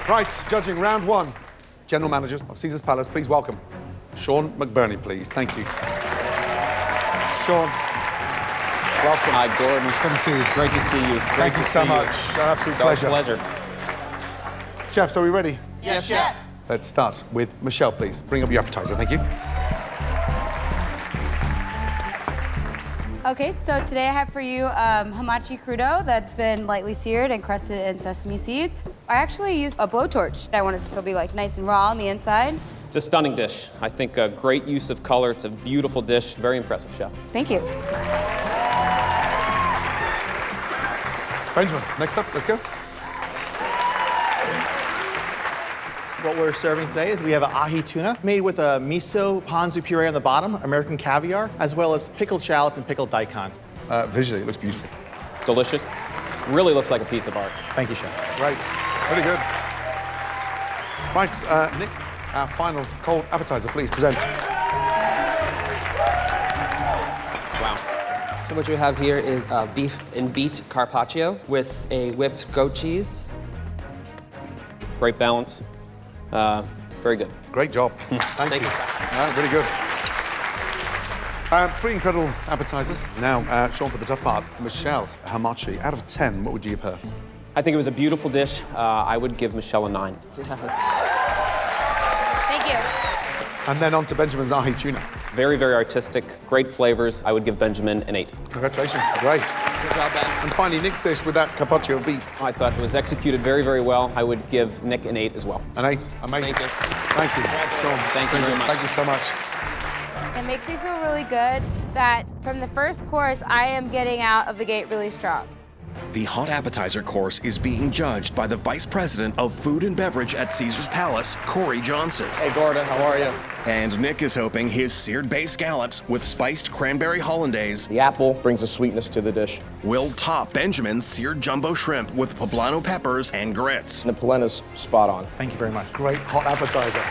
Right, judging round one. General Manager of Caesar's Palace, please welcome Sean McBurney, please. Thank you. Sean, welcome. Hi, Gordon. Good to see you. Great to see you. Thank you so much. An absolute pleasure. Pleasure. Chefs, are we ready? Yes, Chef. Let's start with Michelle, please. Bring up your appetizer, thank you. Okay, so today I have for you hamachi crudo that's been lightly seared and crusted in sesame seeds. I actually used a blowtorch. I want it to still be like nice and raw on the inside. It's a stunning dish. I think a great use of color. It's a beautiful dish. Very impressive, Chef. Thank you. Benjamin, next up, let's go. What we're serving today is we have an ahi tuna made with a miso ponzu puree on the bottom, American caviar, as well as pickled shallots and pickled daikon. Visually, it looks beautiful. Delicious. Really looks like a piece of art. Thank you, Chef. Great, very good. Right, Nick, our final cold appetizer, please present. Wow. So what you have here is beef and beet carpaccio with a whipped goat cheese. Great balance. Very good. Great job. Thank you. Really good. Three incredible appetizers. Now, Sean, for the tough part, Michelle's hamachi. Out of 10, what would you give her? I think it was a beautiful dish. I would give Michelle a 9. Thank you. And then on to Benjamin's ahi tuna. Very, very artistic. Great flavors. I would give Benjamin an 8. Congratulations. Great. Good job, Ben. And finally, Nick's dish with that carpaccio beef. I thought it was executed very, very well. I would give Nick an 8 as well. An 8. Amazing. Thank you. Thank you. Sean, Thank you very much. Thank you so much. It makes me feel really good that from the first course, I am getting out of the gate really strong. The hot appetizer course is being judged by the Vice President of Food and Beverage at Caesar's Palace, Corey Johnson. Hey, Gordon, how are you? And Nick is hoping his seared bay scallops with spiced cranberry hollandaise The apple brings a sweetness to the dish. will top Benjamin's seared jumbo shrimp with poblano peppers and grits. The polena's spot on. Thank you very much. Great hot appetizer.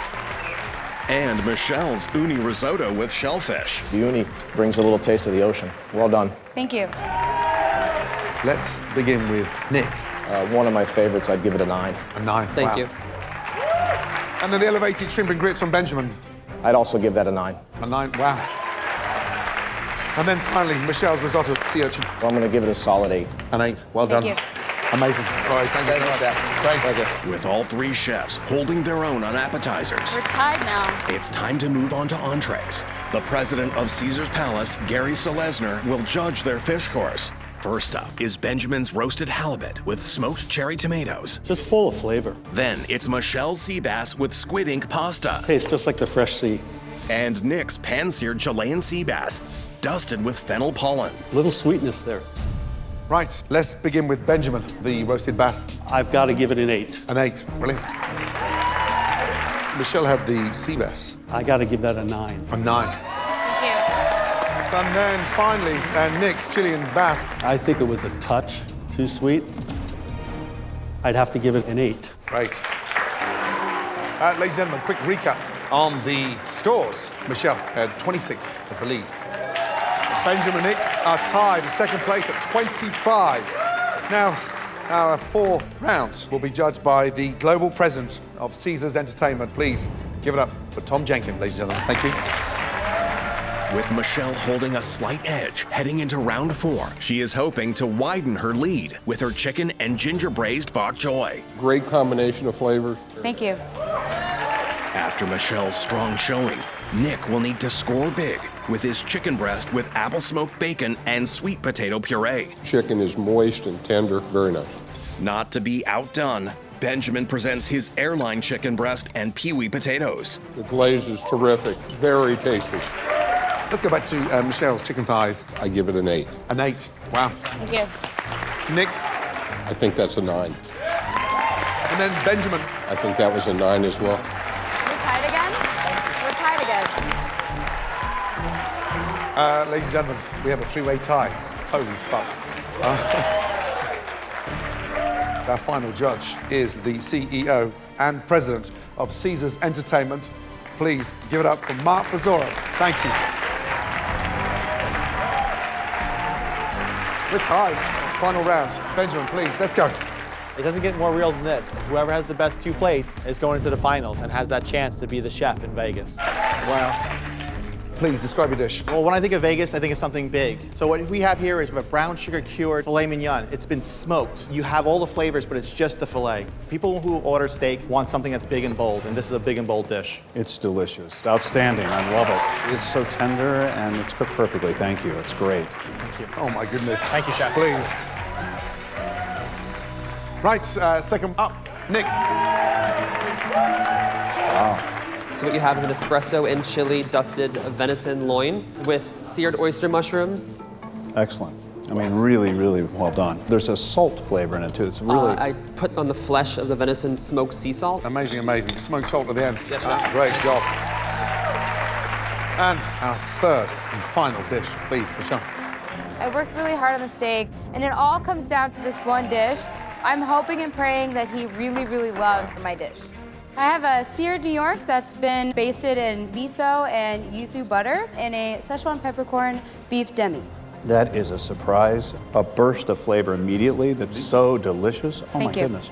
And Michelle's uni risotto with shellfish. The uni brings a little taste of the ocean. Well done. Thank you. Let's begin with Nick. One of my favorites, I'd give it a 9. A 9. Thank Wow. you. And then the elevated shrimp and grits from Benjamin. I'd also give that a 9. A 9. Wow. And then finally, Michelle's risotto sea urchin. Well, I'm going to give it a solid 8. An 8. Well Thank done. you. Amazing. All right, thank you very much. Great. Thank you. With all three chefs holding their own on appetizers, We're tied now. it's time to move on to entrees. The president of Caesar's Palace, Gary Selesner, will judge their fish course. First up is Benjamin's roasted halibut with smoked cherry tomatoes. Just full of flavor. Then it's Michelle's sea bass with squid ink pasta. Tastes just like the fresh sea. And Nick's pan-seared Chilean sea bass, dusted with fennel pollen. Little sweetness there. Right, let's begin with Benjamin, the roasted bass. I've got to give it an 8. An 8. Brilliant. Michelle had the sea bass. I got to give that a 9. A 9. Thank you. And then finally, Nick's Chilean bass. I think it was a touch too sweet. I'd have to give it an 8. Great. Ladies and gentlemen, quick recap on the scores. Michelle had 26 as the lead. Benjamin and Nick are tied in second place at 25. Now, our fourth round will be judged by the global president of Caesar's Entertainment. Please give it up for Tom Jenkins, ladies and gentlemen. Thank you. With Michelle holding a slight edge heading into round 4, she is hoping to widen her lead with her chicken and ginger braised bok choy. Great combination of flavors. Thank you. After Michelle's strong showing, Nick will need to score big with his chicken breast with apple smoked bacon and sweet potato puree. Chicken is moist and tender, very nice. Not to be outdone, Benjamin presents his airline chicken breast and peewee potatoes. The glaze is terrific, very tasty. Let's go back to Michelle's chicken thighs. I give it an 8. An 8. Wow. Thank you. Nick, I think that's a 9. and then Benjamin. I think that was a 9 as well. We're tied again? We're tied again. Ladies and gentlemen, we have a three-way tie. Holy fuck. Our final judge is the CEO and president of Caesar's Entertainment. Please give it up for Mark Pizarro. Thank you. We're tied. Final round. Benjamin, please, let's go. It doesn't get more real than this. Whoever has the best 2 plates is going into the finals and has that chance to be the chef in Vegas. Wow. Please describe your dish. Well, when I think of Vegas, I think of something big. So what we have here is we have brown sugar cured filet mignon. It's been smoked. You have all the flavors, but it's just the filet. People who order steak want something that's big and bold, and this is a big and bold dish. It's delicious. Outstanding. I love it. It's so tender and it's cooked perfectly. Thank you. It's great. Thank you. Oh my goodness. Thank you, Chef. Please. Right, second up, Nick. So what you have is an espresso and chili dusted venison loin with seared oyster mushrooms. Excellent. I mean, really, really well done. There's a salt flavor in it too. It's really. I put on the flesh of the venison smoked sea salt. Amazing, amazing. Smoked salt at the end. Yes, Chef. Great job. And our third and final dish, please, Michelle. I worked really hard on the steak, and it all comes down to this one dish. I'm hoping and praying that he really, really loves my dish. I have a seared New York that's been basted in miso and yuzu butter in a Szechuan peppercorn beef demi. That is a surprise, a burst of flavor immediately that's so delicious. Oh Thank my you. goodness.